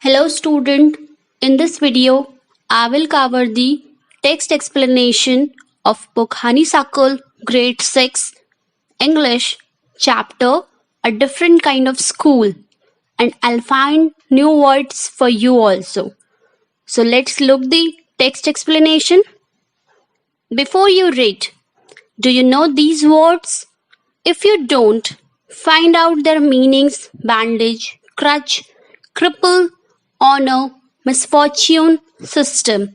Hello student, in this video I will cover the text explanation of book Honeysuckle grade 6 English chapter A Different Kind of School, and I'll find new words for you also. So let's look the text explanation. Before you read, do you know these words? If you don't, find out their meanings: bandage, crutch, cripple, honor, misfortune, system.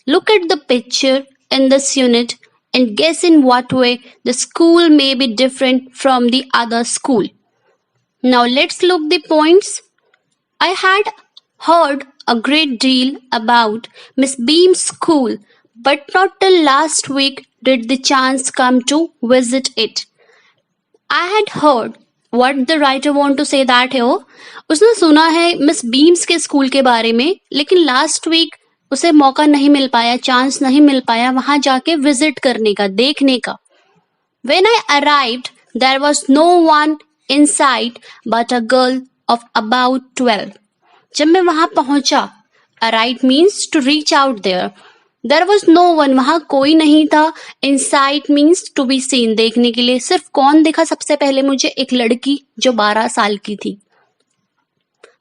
Look at the picture in this unit and guess in what way the school may be different from the other school. Now let's look the points. I had heard a great deal about Miss Beam's school, but not till last week did the chance come to visit it. I had heard what the writer want to say that है वो उसने सुना है miss beams के school के बारे में, लेकिन लास्ट वीक उसे मौका नहीं मिल पाया, चांस नहीं मिल पाया वहां जाके विजिट करने का, देखने का. When I arrived, there was no one in sight but a girl of about 12. जब मैं वहां पहुंचा, arrive means to reach out there. There was no one, वहां कोई नहीं था. In sight means to be seen, देखने के लिए. सिर्फ कौन दिखा सबसे पहले मुझे? एक लड़की जो 12 साल की थी.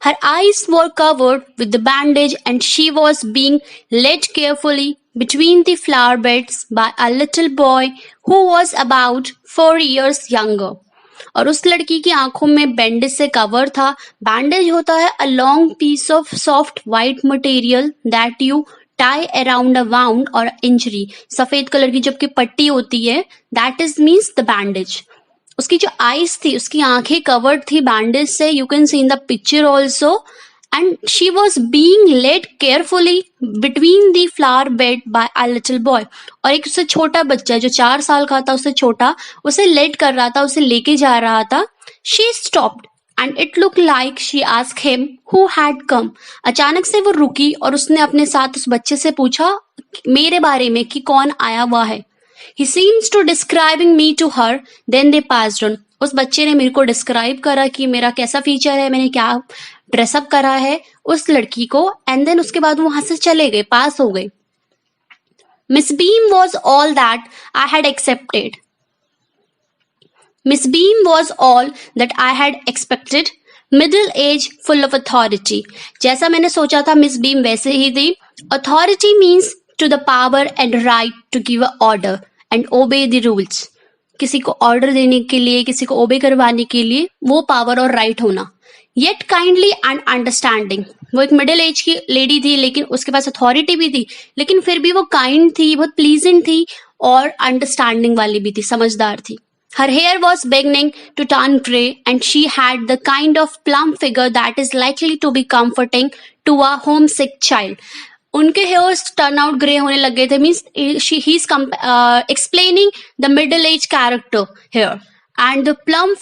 Her eyes were covered with the bandage and she was being led carefully between the flower beds by a little boy who was about 4 years younger. और उस लड़की की आंखों में बैंडेज से कवर था. बैंडेज होता है a long piece of soft white material that you tie around a wound or injury. सफेद कलर की जबकि पट्टी होती है, that is means the bandage. उसकी जो आईज थी, उसकी आंखें कवर्ड थी बैंडेज से. You can see in the picture also. And she was being led carefully between the flower bed by a little boy. और एक उससे छोटा बच्चा जो 4 साल का था, उससे छोटा, उसे लेड कर रहा था, उसे लेके जा रहा था. She stopped and it looked like she asked him who had come. अचानक से वो रुकी और उसने अपने साथ उस बच्चे से पूछा मेरे बारे में कि कौन आया हुआ है. He seems to describing me to her, then they passed on. उस बच्चे ने मेरे को डिस्क्राइब करा कि मेरा कैसा फीचर है, मैंने क्या ड्रेसअप करा है उस लड़की को, एंड देन उसके बाद वहां से चले गए, पास हो गए. Miss Beam was all that I had accepted. Miss Beam was all that I had expected. Middle age, full of authority. जैसा मैंने सोचा था मिस बीम वैसे ही थी. Authority means to the power and right to give an order and obey the rules. किसी को order देने के लिए, किसी को ओबे करवाने के लिए वो पावर और राइट होना. Yet kindly and understanding. वो एक मिडिल एज की लेडी थी, लेकिन उसके पास अथॉरिटी भी थी, लेकिन फिर भी वो काइंड थी, बहुत प्लीजेंट थी और अंडरस्टैंडिंग वाली भी थी, समझदार थी. Her hair was beginning to turn grey and she had the kind of plump figure that is likely to be comforting to a homesick child. उनके हेयर्स टर्न आउट ग्रे होने लगे थे. Means he is explaining the middle age character hair. And the plum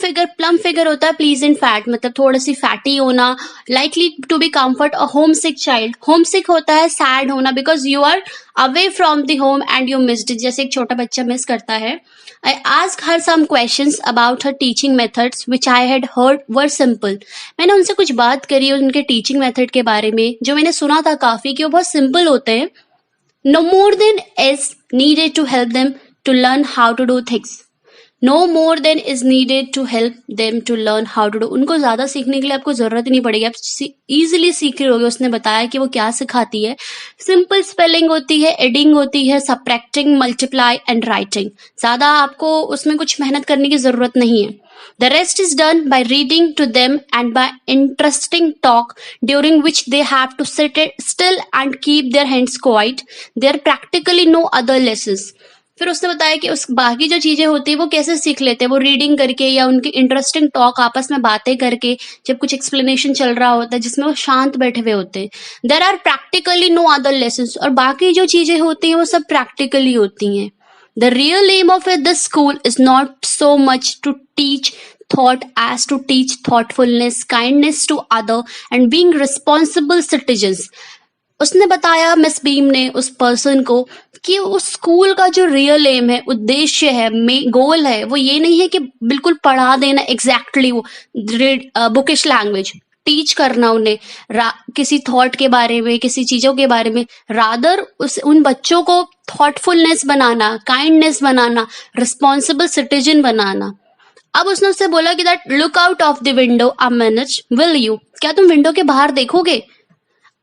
figure होता है pleasant fat, मतलब थोड़ी सी fatty होना. Likely to be comfort a homesick child. Homesick होता है सैड होना, because you are away from the home and you missed it, जैसे एक छोटा बच्चा मिस करता है. I asked her some questions about her teaching methods which I had heard were simple. मैंने उनसे कुछ बात करी उनके टीचिंग मेथड के बारे में, जो मैंने सुना था काफी कि वो बहुत सिंपल होते हैं. No more than is needed to help them to learn how to do things. No more than is needed to help them to learn how to do. उनको ज्यादा सीखने के लिए आपको जरूरत नहीं पड़ेगी, आप इजीली सीख रहे होगे. उसने बताया कि वो क्या सिखाती है. सिंपल स्पेलिंग होती है, एडिंग होती है, सबट्रैक्टिंग, मल्टीप्लाई एंड राइटिंग. ज्यादा आपको उसमें कुछ मेहनत करने की जरूरत नहीं है. The rest is done by reading to them and by interesting talk during which they have to sit still and keep their hands quiet. There are practically no other lessons. फिर उसने बताया कि उस बाकी जो चीजें होती है वो कैसे सीख लेते हैं, वो रीडिंग करके या उनकी इंटरेस्टिंग टॉक, आपस में बातें करके, जब कुछ एक्सप्लेनेशन चल रहा होता है जिसमें वो शांत बैठे हुए होते हैं. There are practically no other lessons. और बाकी जो चीजें होती हैं वो सब प्रैक्टिकली होती हैं. The real aim of this school is not so much to teach thought as to teach thoughtfulness, kindness to other and being responsible citizens. उसने बताया मिस बीम ने उस पर्सन को कि उस स्कूल का जो रियल एम है, उद्देश्य है, गोल है, वो ये नहीं है कि बिल्कुल पढ़ा देना एग्जैक्टली वो बुकिश लैंग्वेज. टीच करना उन्हें किसी थॉट के बारे में, किसी चीजों के बारे में, रादर उन बच्चों को थॉटफुलनेस बनाना, काइंडनेस बनाना, रिस्पॉन्सिबल सिटीजन बनाना। अब उसने उससे बोला कि that look out of the window a minute, will you, क्या तुम विंडो के बाहर देखोगे?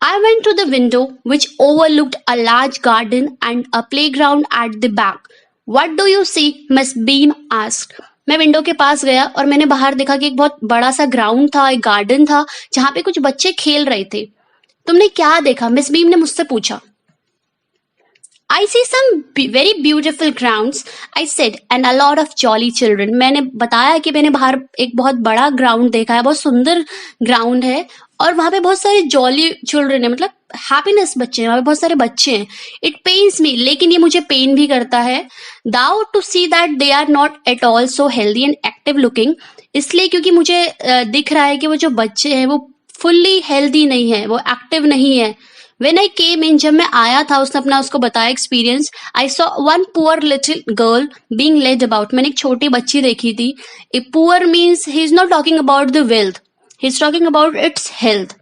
I went to the window which overlooked a large garden and a playground at the back. What do you see? Miss Beam asked. मैं window के पास गया और मैंने बाहर देखा कि एक बहुत बड़ा सा ग्राउंड था, एक गार्डन था जहां पे कुछ बच्चे खेल रहे थे। तुमने क्या देखा? मिस बीम ने मुझसे पूछा। I see some very beautiful grounds, I said, and a lot of jolly children. मैंने बताया कि मैंने बाहर एक बहुत बड़ा ग्राउंड देखा है, बहुत सुंदर ग्राउंड है और वहां पे बहुत सारे जॉली चिल्ड्रन है, मतलब हैप्पीनेस बच्चे हैं, वहां पे बहुत सारे बच्चे हैं। इट पेन्स मी, लेकिन ये मुझे पेन भी करता है। Though to see that they are not at all so healthy and active looking, इसलिए क्योंकि मुझे दिख रहा है कि वो जो बच्चे हैं वो फुल्ली हेल्दी नहीं है, वो एक्टिव नहीं है। When I came in, जब मैं आया था, उसने उसको बताया experience. I saw one poor little girl being led about. मैंने एक छोटी बच्ची देखी थी। A poor means he is not talking about the wealth, he is talking about its health.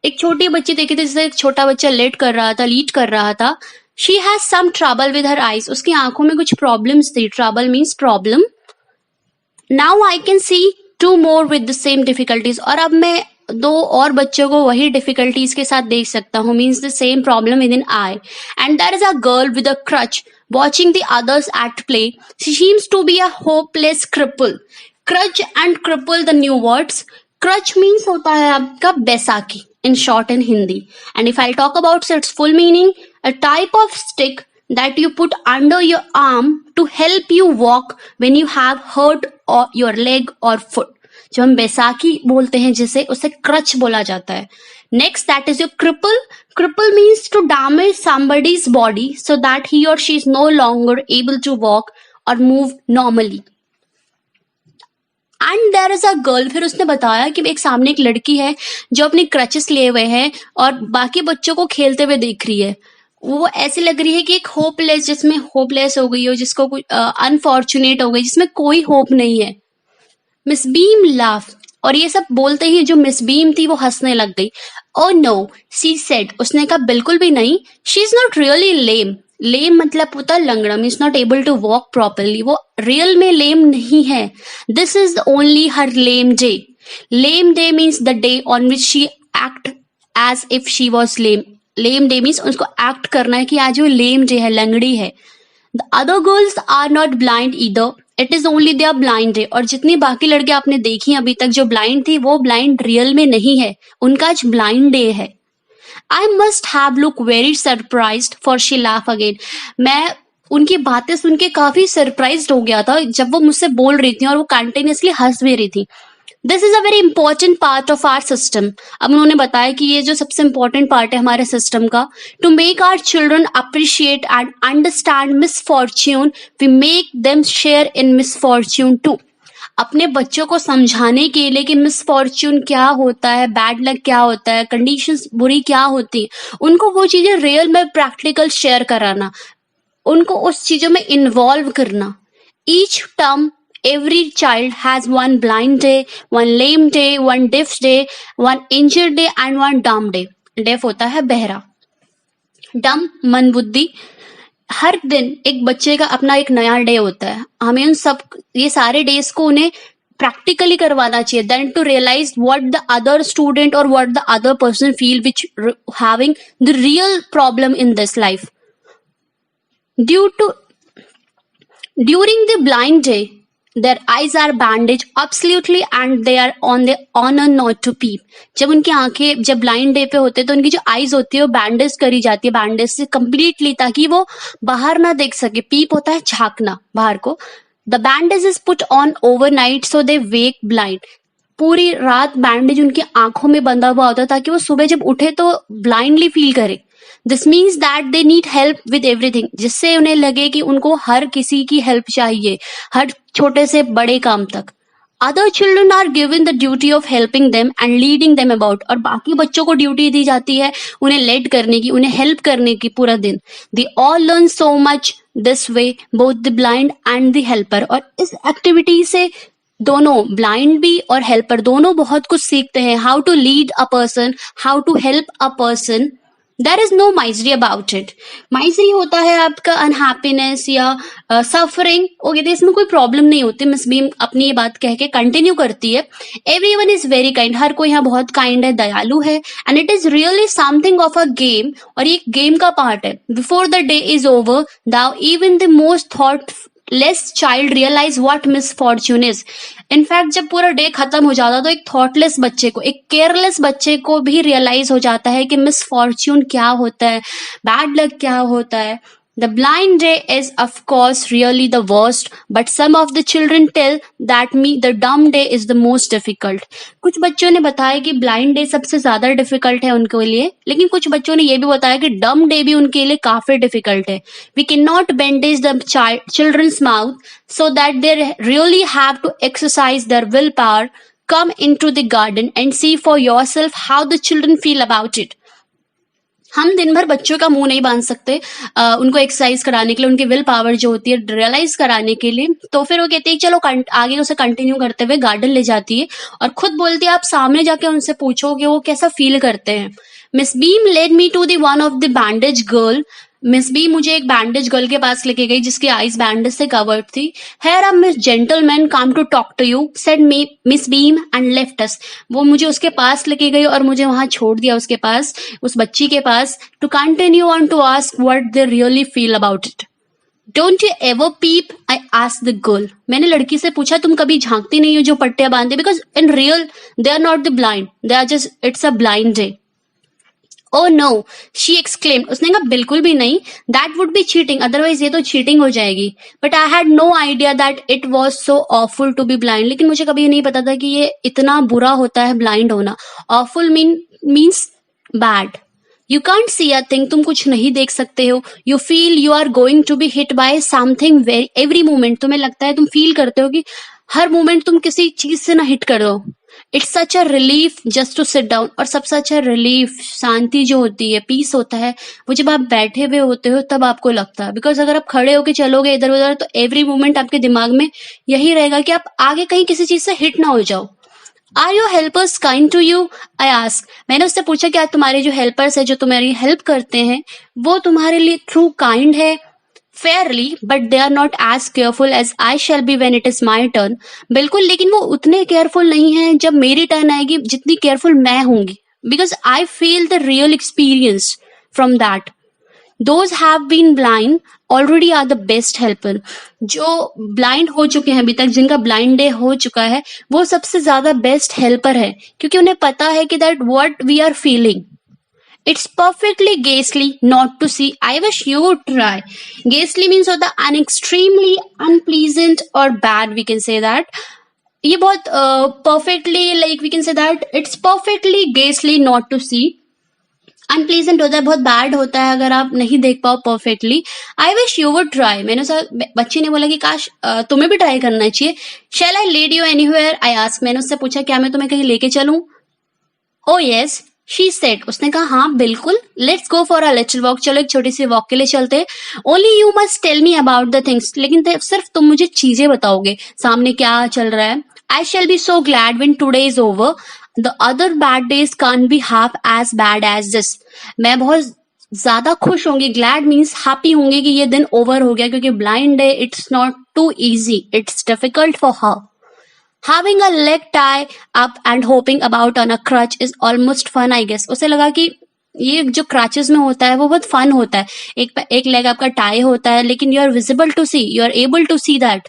एक छोटी बच्ची देखी थी जिसे एक छोटा बच्चा लीड कर रहा था। She has some trouble with her eyes. उसकी आंखों में कुछ प्रॉब्लम्स थी। Trouble means problem. Now I can see two more with the same difficulties. और अब मैं दो और बच्चों को वही डिफिकल्टीज के साथ देख सकता हूँ, means the same problem with in eye. And there is a girl with a crutch watching the others at play, she seems to be a hopeless cripple. Crutch and cripple the new words. Crutch means होता है आपका Baisakhi in short in Hindi, and if I'll talk about its full meaning, a type of stick that you put under your arm to help you walk when you have hurt or your leg or foot. जो हम बैसाखी बोलते हैं जिसे, उसे creche बोला जाता है। Next that is your cripple. Cripple means to damage somebody's body so that he or she is no longer able to walk or move normally. And there is a girl, फिर उसने बताया कि एक सामने एक लड़की है जो अपने क्रचेस लिए हुए है और बाकी बच्चों को खेलते हुए देख रही है। वो ऐसे लग रही है कि एक होपलेस, जिसमें होपलेस हो गई हो, जिसको कोई अनफॉर्चुनेट हो गई, जिसमें कोई होप नहीं है। मिस बीम लाफ, और ये सब बोलते ही जो मिस बीम थी वो हंसने लग गई। ओ नो, शी सेड, उसने कहा बिल्कुल भी नहीं। She is not really lame. Lame मतलब होता है लंगड़ा, means not able to walk properly. वो रियल में लेम नहीं है। This is only her lame day. Lame day means the day on which she act as if she was lame. Lame day means उसको act करना है कि आज वो लेम डे है, लंगड़ी है। The other girls are not blind either, it is only their blind day. और जितनी बाकी लड़कियां आपने देखी अभी तक जो ब्लाइंड थी, वो ब्लाइंड रियल में नहीं है, उनका आज ब्लाइंड डे है। I must have looked very surprised, for she laughed again. मैं उनकी बातें सुन के काफी सरप्राइज्ड हो गया था जब वो मुझसे बोल रही थी और वो कंटिन्यूसली हंस भी रही थी। This is a very important part of our system. अब उन्होंने बताया कि ये जो सबसे इंपॉर्टेंट पार्ट है हमारे सिस्टम का, to make our children appreciate and understand misfortune, we make them share in misfortune too. अपने बच्चों को समझाने के लिए कि मिसफॉर्च्यून क्या होता है, बैड लक क्या होता है, कंडीशंस बुरी क्या होती है, उनको वो चीजें रियल में प्रैक्टिकल शेयर कराना, उनको उस चीजों में इन्वॉल्व करना। Each term every child has one blind day, one lame day, one deaf day, one injured day and one dumb day. deaf होता है बहरा, dumb मंदबुद्धि। हर दिन एक बच्चे का अपना एक नया डे होता है। हमें उन सब ये सारे डेज को उन्हें प्रैक्टिकली करवाना चाहिए, then to realise what the other student और what the other person feel which having the real problem in this life. During the blind day, their eyes are bandaged absolutely and they are on the honor not to peep. जब उनकी आंखें जब blind day पे होते हैं तो उनकी जो आईज होती है वो बैंडेज करी जाती है, बैंडेज से कंप्लीटली, ताकि वो बाहर ना देख सके। पीप होता है झांकना बाहर को। The bandage is put on overnight so they wake blind. पूरी रात बैंडेज उनकी आंखों में बंधा हुआ होता है ताकि वो सुबह जब उठे तो ब्लाइंडली फील करे। This means that they need help with everything, जिससे उन्हें लगे कि उनको हर किसी की हेल्प चाहिए, हर छोटे से बड़े काम तक। Other children are given the duty of helping them and leading them about. और बाकी बच्चों को ड्यूटी दी जाती है उन्हें लेड करने की, उन्हें हेल्प करने की पूरा दिन। They all learn so much this way, both the blind and the helper. और इस एक्टिविटी से दोनों ब्लाइंड भी और हेल्पर दोनों बहुत कुछ सीखते हैं, how to lead a person, how to help a person. There is no misery about it. Misery होता है आपका अनहैप्पीनेस या सफरिंग, ओके, तो इसमें कोई प्रॉब्लम नहीं होती. मिस बीम अपनी ये बात कह के कंटिन्यू करती है. एवरीवन इज वेरी काइंड, हर कोई यहाँ बहुत काइंड है, दयालु है. And it is really something of a game, और ये गेम का पार्ट है. Before the day is over now even the most thoughtless child realize what misfortune is. In fact जब पूरा डे खत्म हो जाता तो एक थॉटलेस बच्चे को, एक केयरलेस बच्चे को भी रियलाइज हो जाता है कि मिसफॉर्च्यून क्या होता है, बैड लक क्या होता है. The blind day is of course really the worst, but some of the children tell that the dumb day is the most difficult. कुछ बच्चों ने बताया कि ब्लाइंड डे सबसे ज्यादा डिफिकल्ट है उनके लिए, लेकिन कुछ बच्चों ने ये भी बताया कि डम डे भी उनके लिए काफी डिफिकल्ट है. We cannot bandage the children's mouth so that they really have to exercise their willpower. Come into the garden and see for yourself how the children feel about it. हम दिन भर बच्चों का मुंह नहीं बांध सकते उनको एक्सरसाइज कराने के लिए, उनकी विल पावर जो होती है रियलाइज कराने के लिए. तो फिर वो कहते हैं चलो आगे उसे कंटिन्यू करते हुए गार्डन ले जाती है और खुद बोलती है आप सामने जाके उनसे पूछो कि वो कैसा फील करते हैं. Miss Beam led me to the one of the bandage girl. Miss B मुझे एक बैंडेज गर्ल के पास लेके गई जिसकी आईज बैंडेज से कवर्ड थी. Here a miss gentleman come to talk to you, said miss Beam and left us. वो मुझे उसके पास लेके गई और मुझे वहां छोड़ दिया उसके पास, उस बच्ची के पास, to continue on to ask what they really feel about it. Don't you ever peep, I asked the girl. मैंने लड़की से पूछा तुम कभी झांकती नहीं हो जो पट्टियां बांधे, because in real they are not the blind, they are just, it's a blind day. Oh no, she exclaimed. उसने कहा बिल्कुल भी नहीं. That would be cheating. Otherwise ये तो cheating हो जाएगी. But I had no idea that it was so awful to be blind. लेकिन मुझे कभी ये नहीं पता था कि ये इतना बुरा होता है blind होना. Awful means bad. You can't see a thing. तुम कुछ नहीं देख सकते हो. You feel you are going to be hit by something every moment. तुम्हें लगता है, तुम feel करते हो कि हर मोमेंट तुम किसी चीज से ना हिट कर दो. It's such a relief just to sit down. और सब सच अ रिलीफ, शांति जो होती है, पीस होता है, वो जब आप बैठे हुए होते हो तब आपको लगता है. बिकॉज अगर आप खड़े होके चलोगे इधर उधर तो एवरी मोमेंट आपके दिमाग में यही रहेगा कि आप आगे कहीं किसी चीज से हिट ना हो जाओ. Are your helpers kind to you, I ask. मैंने उससे पूछा क्या तुम्हारे जो हेल्पर्स है, जो तुम्हारी हेल्प करते हैं, वो तुम्हारे लिए थ्रू काइंड है? Fairly, but they are not as careful as I shall be when it is my turn. बिल्कुल, लेकिन वो उतने केयरफुल नहीं है जब मेरी टर्न आएगी जितनी केयरफुल मैं होंगी. Because I feel the real experience from that. Those have been blind already are the best helper. जो ब्लाइंड हो चुके हैं अभी तक, जिनका ब्लाइंड डे हो चुका है, वो सबसे ज्यादा बेस्ट हेल्पर है, क्योंकि उन्हें पता है कि that what we are feeling. It's perfectly ghastly not to see. I wish you would try. Ghastly means होता है extremely unpleasant or bad, we can say that. ये बहुत perfectly, like we can say that it's perfectly ghastly not to see. Unpleasant होता है, बहुत bad होता है अगर आप नहीं देख पाओ perfectly. I wish you would try. मैंने बच्ची ने बोला कि काश तुम्हें भी ट्राई करना चाहिए. Shall I lead you anywhere? I asked. मैंने उससे पूछा क्या मैं तुम्हें कहीं लेके चलूं? Oh yes. She said. उसने कहा हाँ बिल्कुल. Let's go for a little walk. चलो एक छोटी सी वॉक के लिए चलते हैं. Only you must tell me about the things. लेकिन सिर्फ तुम मुझे चीजें बताओगे, सामने क्या चल रहा है. I shall be so glad when today is over. The other bad days can't be half as bad as this. मैं बहुत ज्यादा खुश होंगी. ग्लैड मीन्स हैप्पी होंगी कि ये दिन ओवर हो गया, क्योंकि blind day it's not too easy, it's difficult for her. Having a leg tie up and hopping about on a crutch is almost fun, I guess. उसे लगा कि ये जो क्रचेस में होता है वो बहुत फन होता है. एक लेग आपका टाई होता है, लेकिन you are visible to see, you are able to see that.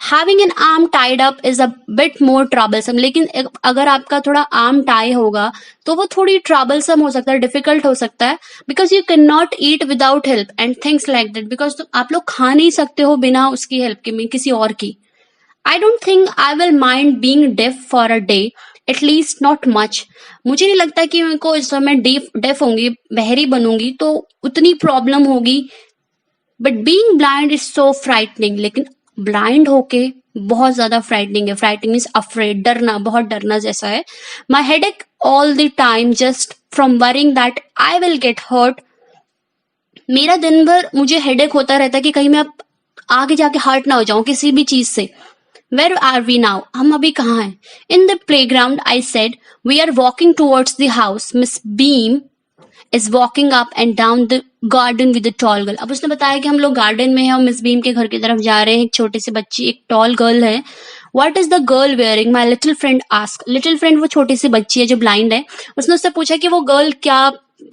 Having an arm tied up is a bit more troublesome. लेकिन अगर आपका थोड़ा आर्म टाई होगा तो वो थोड़ी ट्रबलसम हो सकता है, डिफिकल्ट हो सकता है. Because you can not eat without help and things like that. Because आप लोग खा नहीं सकते हो बिना उसकी हेल्प के, किसी और की. I don't think I will mind being deaf for a day, at least not much. मुझे नहीं लगता कि मेरे को इस समय डेफ होंगी, बहरी बनूंगी तो उतनी प्रॉब्लम होगी. But being blind is so frightening. लेकिन ब्लाइंड होके बहुत ज्यादा फ्राइटनिंग है. फ्राइटनिंग मीन्स अफ्रेड, डरना, बहुत डरना जैसा है. My headache all the time just from worrying that I will get hurt. मेरा दिन भर मुझे हेडेक होता रहता है कि कहीं मैं आगे जाके हर्ट ना हो जाऊं किसी भी चीज से. Where are we now? हम अभी कहाँ हैं? In the playground, I said. We are walking towards the house. Miss Beam is walking up and down the garden with a tall girl. अब उसने बताया कि हम लोग गार्डन में हैं और मिस बीम के घर की तरफ जा रहे हैं. एक छोटी सी बच्ची, एक टॉल गर्ल है. What is the girl wearing? My little friend asked. Little friend वो छोटी सी बच्ची है जो ब्लाइंड है. उसने उससे पूछा कि वो गर्ल क्या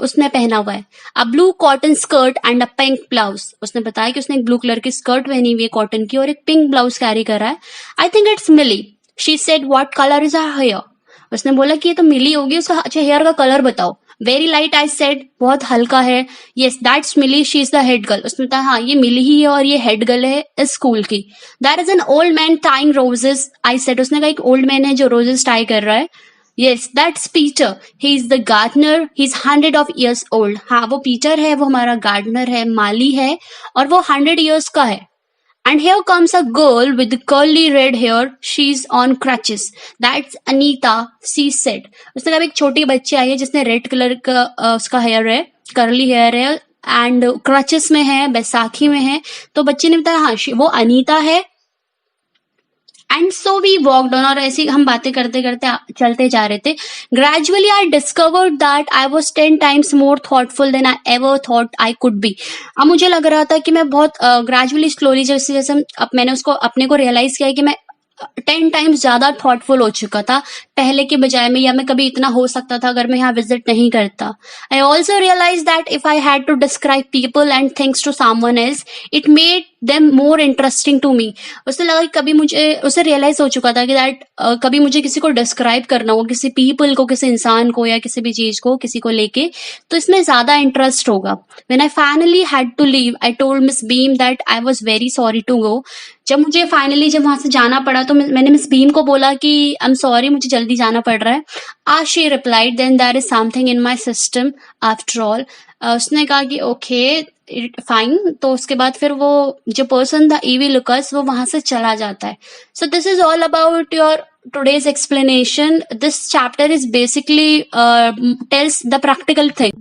उसने पहना हुआ है. A blue cotton skirt and a pink blouse. उसने बताया कि उसने एक ब्लू कलर की स्कर्ट पहनी हुई है कॉटन की और एक पिंक ब्लाउज कैरी कर रहा है. I think it's Milly. She said what colour is her hair. उसने बोला कि ये तो मिली होगी, उसका अच्छा हेयर का कलर बताओ. Very light I said. बहुत हल्का है. Yes that's Milly, she is the head girl. उसने बताया हाँ ये मिली ही है और ये हेड गर्ल है इस स्कूल की. That is an old man tying roses I said. उसने कहा एक ओल्ड मैन है जो रोजेस टाई कर रहा है. Yes, that's Peter. He is the gardener. He's 100 of years old. हाँ वो पीटर है, वो हमारा गार्डनर है, माली है और वो 100 years का है. And here comes a girl with curly red hair. She's on crutches. That's Anita, she said. उसने कहा एक छोटी बच्ची आई है जिसने रेड कलर का उसका हेयर है, कर्ली हेयर है एंड क्रचेस में है, बैसाखी में है. तो बच्ची ने बताया हाँ वो अनीता है. And so we walked on. और ऐसे हम बातें करते करते चलते जा रहे थे. Gradually I discovered that I was 10 times more thoughtful than I ever thought I could be. अब मुझे लग रहा था कि मैं बहुत ग्रेजुअली स्लोली जैसे जैसे अब मैंने उसको अपने को रियलाइज किया कि मैं 10 times ज्यादा थॉटफुल हो चुका था पहले के बजाय में, या मैं कभी इतना हो सकता था अगर मैं यहाँ विजिट नहीं करता. I also realize that if I had to describe people and things to someone else it made them more interesting to me. उसने लगा कि कभी मुझे उसे रियलाइज हो चुका था कि दैट कभी मुझे किसी को डिस्क्राइब करना हो, किसी पीपल को, किसी इंसान को या किसी भी चीज को, किसी को लेके, तो इसमें ज्यादा इंटरेस्ट होगा. When I finally had to leave I told miss Beam that I was very sorry to go. जब मुझे फाइनली जब वहां से जाना पड़ा तो मैंने मिस बीम को बोला कि आई एम सॉरी मुझे जल्दी जाना पड़ रहा है. आज she replied then there is something in my system after all. उसने कहा कि ओके फाइन. तो उसके बाद फिर वो जो पर्सन था ईवी लुकस वो वहां से चला जाता है. So this is all about your today's explanation. This chapter is basically tells the practical thing.